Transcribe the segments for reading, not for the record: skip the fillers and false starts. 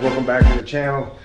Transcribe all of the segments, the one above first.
guys, welcome back to the channel.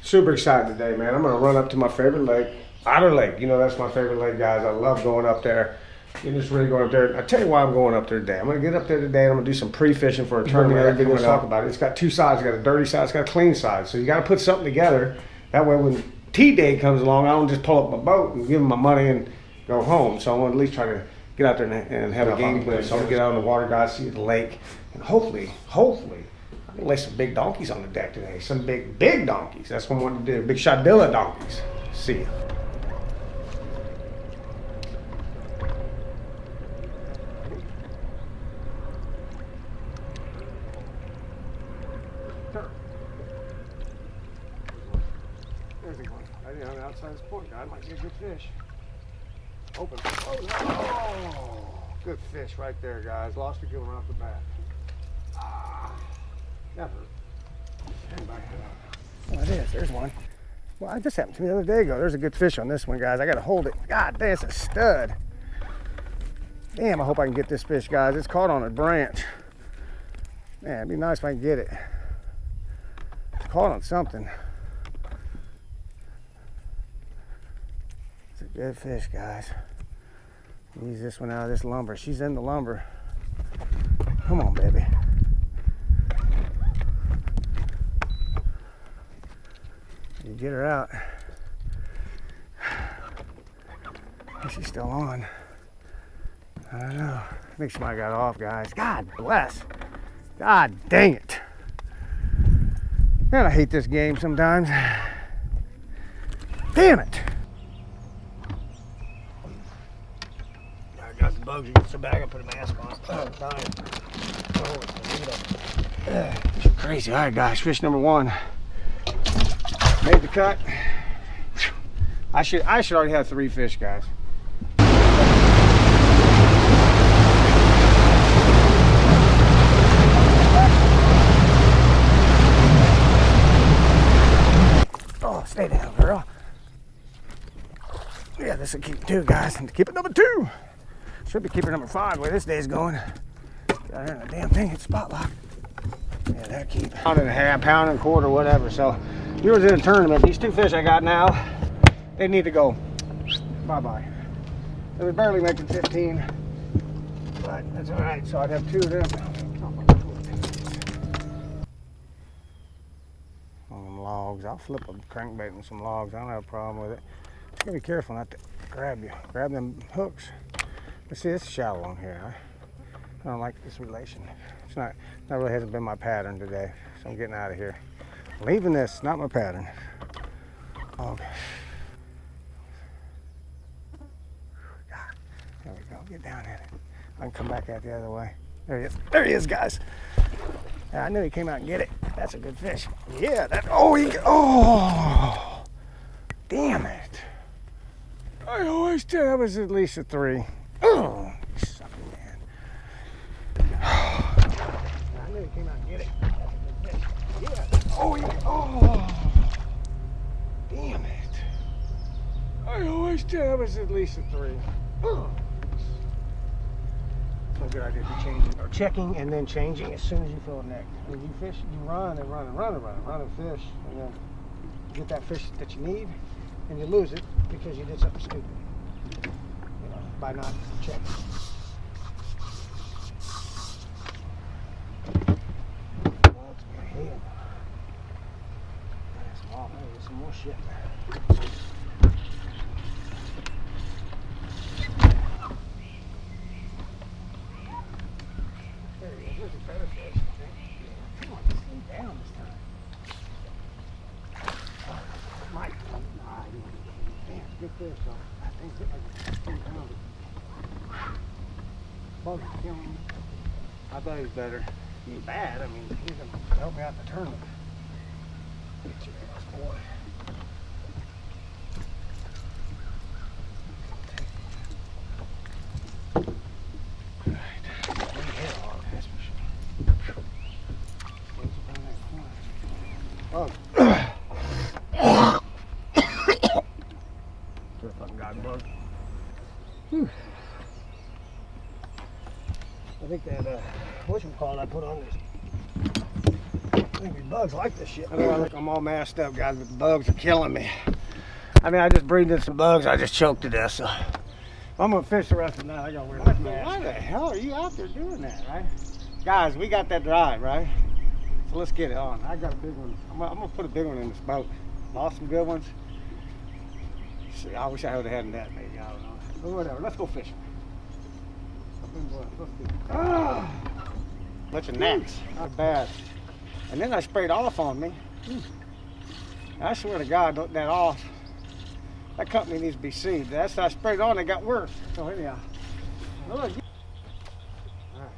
Super excited today, man. I'm gonna run up to my favorite lake, Otter Lake. You know that's my favorite lake, guys. I love going up there. You're just really going up there. I'll tell you why I'm going up there today. I'm gonna get up there today and I'm gonna do some pre-fishing for a tournament. Everything talk about it. It's got two sides. It's got a dirty side, it's got a clean side. So you gotta put something together. That way when T-Day comes along, I don't just pull up my boat and give them my money and go home. So I want to at least try to get out there and have a game plan. So I'm gonna get out on the water, guys, see the lake, and hopefully, I can lay some big donkeys on the deck today. Some big donkeys. That's what I want to do. Big Shadilla donkeys. See ya. There's a one. Right on the outside of this point, guy. Might be a good fish. Open. Oh, good fish right there, guys. Lost a good one off the bat. Never. Oh, it is. There's one. Well, this happened to me the other day ago. There's a good fish on this one, guys. I got to hold it. God, that's a stud. Damn, I hope I can get this fish, guys. It's caught on a branch. Man, it'd be nice if I can get it. It's caught on something. It's a good fish, guys. Use this one out of this lumber. She's in the lumber. Come on, baby. You get her out. Is she still on? I don't know. I think she might have got off, guys. God bless. God dang it. Man, I hate this game sometimes. Damn it. I got the bugs. You get some bag. I put a mask on. Oh, I'm dying. Oh, it's crazy. All right, guys. Fish number one. Made the cut. I should already have 3 fish, guys. Oh, stay down, girl. Yeah, this will keep 2, guys. And keep it number 2. Should be keeper number 5 where this day's going. Got her in the damn thing. It's spot lock. Yeah, that'll keep. Pound and a half, pound and a quarter, whatever. So. You was in a tournament. These 2 fish I got now, they need to go bye-bye. They were barely making 15, but that's all right. So I'd have 2 of them. On them logs, I'll flip a crankbait on some logs. I don't have a problem with it. Just gotta be careful not to grab them hooks. But see, it's shallow on here. I don't like this relation. It's not really hasn't been my pattern today, so I'm getting out of here. Leaving this, not my pattern. Okay. God, there we go. Get down at it. I can come back out the other way. There he is. There he is, guys. I knew he came out and get it. That's a good fish. Yeah, that. Oh, damn it. I always did. That was at least a 3. Oh, sucking man. I knew he came out and get it. That's a good fish. Yeah. Oh, damn it. I always did. That was at least a 3. Oh. It's a good idea to be changing or checking and then changing as soon as you feel a neck. When you fish, you run and run and run and run and run and fish, and then you get that fish that you need and you lose it because you did something stupid. You know, by not checking. Oh, there's some more shit there. There he is. There's a better fish. Come on, stay down this time. Mike. Damn, good fish, though. I think it's like 10 pounds. Bug killing him. I thought he was better. He's bad. I mean, he's going to help me out in the tournament. Get your ass, boy. Alright. One head hog, that's for sure. Oh. Good fucking god bug. Whew. I think that whatchamacallit I put on this These bugs like this shit. I know I look, I'm all masked up, guys, but the bugs are killing me. I mean, I just breathed in some bugs. I just choked to death. So I'm gonna fish the rest of the night. I gotta wear this mask. Why the hell are you out there doing that, right? Guys, we got that drive, right? So let's get it on. I got a big one. I'm gonna put a big one in this boat. Lost some good ones. See, I wish I would have had that maybe. I don't know. But whatever. Let's go fishing. Ah, bunch of gnats. Not bad. And then I sprayed off on me. I swear to God, that off. That company needs to be sued. That's I sprayed on. It got worse. So anyhow, look. All right.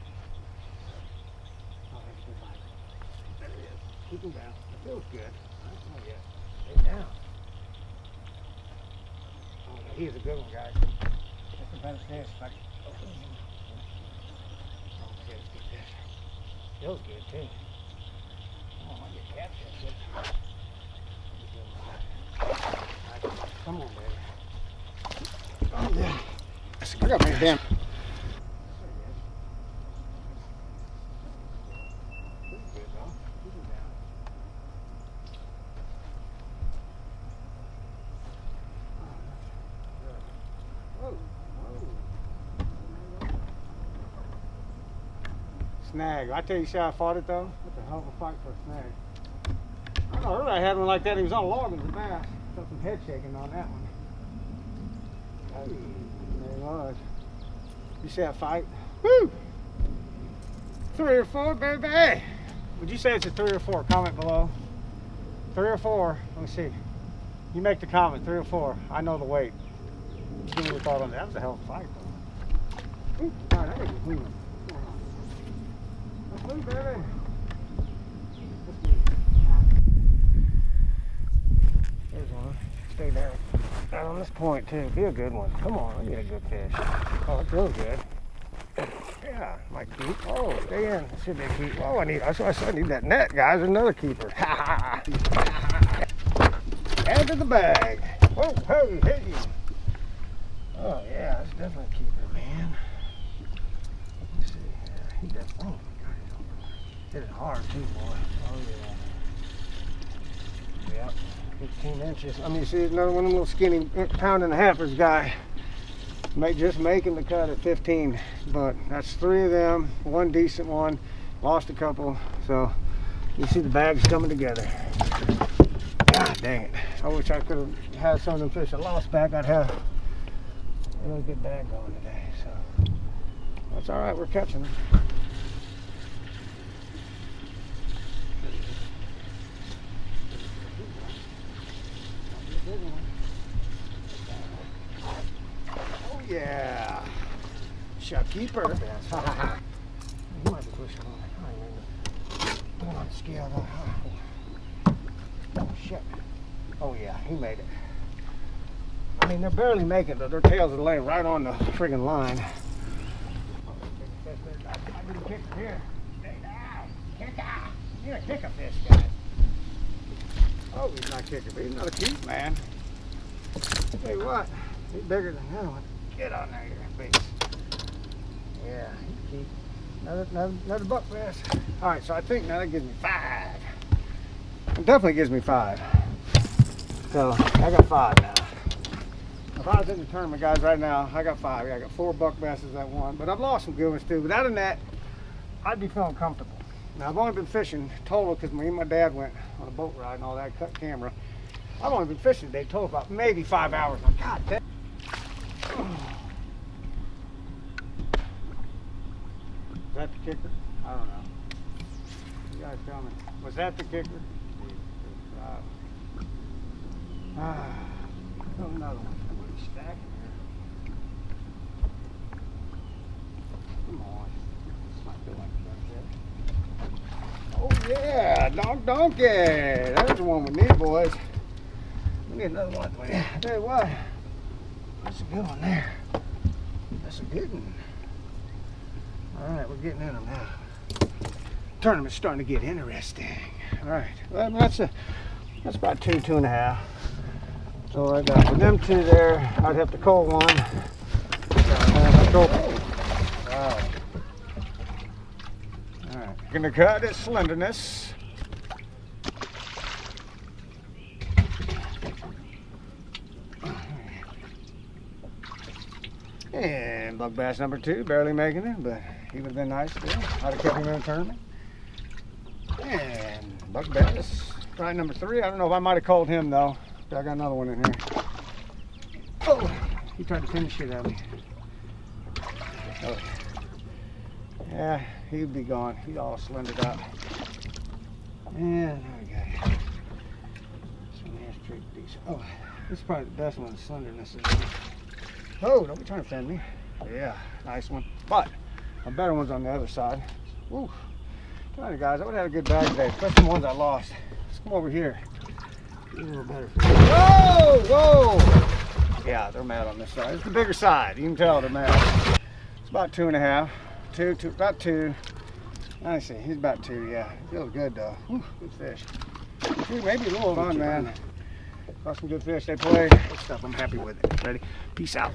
There it is. Keep him down. It feels good. Oh yeah. Stay down. Oh, he's a good one, guys. That's the better fish. Like, oh, okay, let's get this. Feels good too. Oh, I get catfish. Come on, baby. Oh, yeah. I got my damn. Snag. I tell you, see how I fought it though? What the hell of a fight for a snag. I know earlier I had one like that. He was on a log with a bass. Felt some head shaking on that one. There he was. You see that fight? Woo! 3 or 4, baby. Would you say it's a 3 or 4? Comment below. 3 or 4. Let me see. You make the comment. 3 or 4. I know the weight. See what you thought on that. That was a hell of a fight, though. Ooh, all right, that was moving. Let's move, baby. Let's move. There's one. Stay down. Down on this point too. Be a good one. Come on, let me get a good fish. Oh, it feels good. Yeah, might keep. Oh, stay in. It should be a keep. Oh, I need that net, guys. Another keeper. Add to the bag. Oh, hey, hey. Oh yeah, it's definitely a keeper, man. Let's see. Yeah, he does. Oh my God, hit it hard too, boy. Oh yeah. Yep. 15 inches. I mean, see, another one of them little skinny pound-and-a-halfers guy. Just making the cut at 15, but that's 3 of them. One decent one. Lost a couple, so you see the bags coming together. God dang it! I wish I could have had some of them fish I lost back. I'd have a really good bag going today. So that's all right. We're catching them. Oh yeah, shot keeper. You might be pushing on it. Put on the scale though. Oh shit. Oh yeah, he made it. I mean, they're barely making it, but their tails are laying right on the friggin' line. I didn't kick it here. Stay down. Kick out. You're gonna kick a fish, guys. Oh, he's not kicking, but he's not a keep, man. I'll tell you what, he's bigger than the other one. Get on there, you big. Yeah, he's keep. Another buck bass. All right, so I think now that gives me 5. It definitely gives me 5. So I got 5 now. If I was in the tournament, guys, right now, I got 5. Yeah, I got 4 buck basses that won, but I've lost some good ones too. But other than that, I'd be feeling comfortable. Now I've only been fishing total because me and my dad went on a boat ride and all that, cut camera. I've only been fishing today total about maybe 5 hours. Like, God damn. Is that the kicker? I don't know. You guys tell me. Was that the kicker? Another one. Somebody's stacking here. Come on. This might feel like a oh yeah, donkey. That's the one we need, boys. We need another one. I tell you what, that's a good one there. That's a good one. All right, we're getting in them now. Tournament's starting to get interesting. All right, well, that's about 2, 2.5. So I got with them 2 there. I'd have to call one. Wow. All right, gonna cut its slenderness. And buck bass number 2, barely making it, but he would have been nice still. I'd have kept him in the tournament. And buck bass, probably number 3. I don't know if I might have called him though. I got another one in here. Oh, he tried to finish it at me. Oh. Yeah, he'd be gone. He'd all slendered out. And there we go. This one has tricked decent. Oh, this is probably the best one. The slenderness is in it. Oh, don't be trying to fend me. Yeah, nice one. But a better one's on the other side. Woo. Tell you guys, I would have had a good bag today, especially the ones I lost. Let's come over here. Get a little better for you. Whoa, whoa! Yeah, they're mad on this side. It's the bigger side. You can tell they're mad. It's about 2.5. About 2. I see, he's about 2, yeah. Feels good though. Whew, good fish. 2, maybe a little fun, man. Got some good fish. They play. Good stuff. I'm happy with it. Ready? Peace out.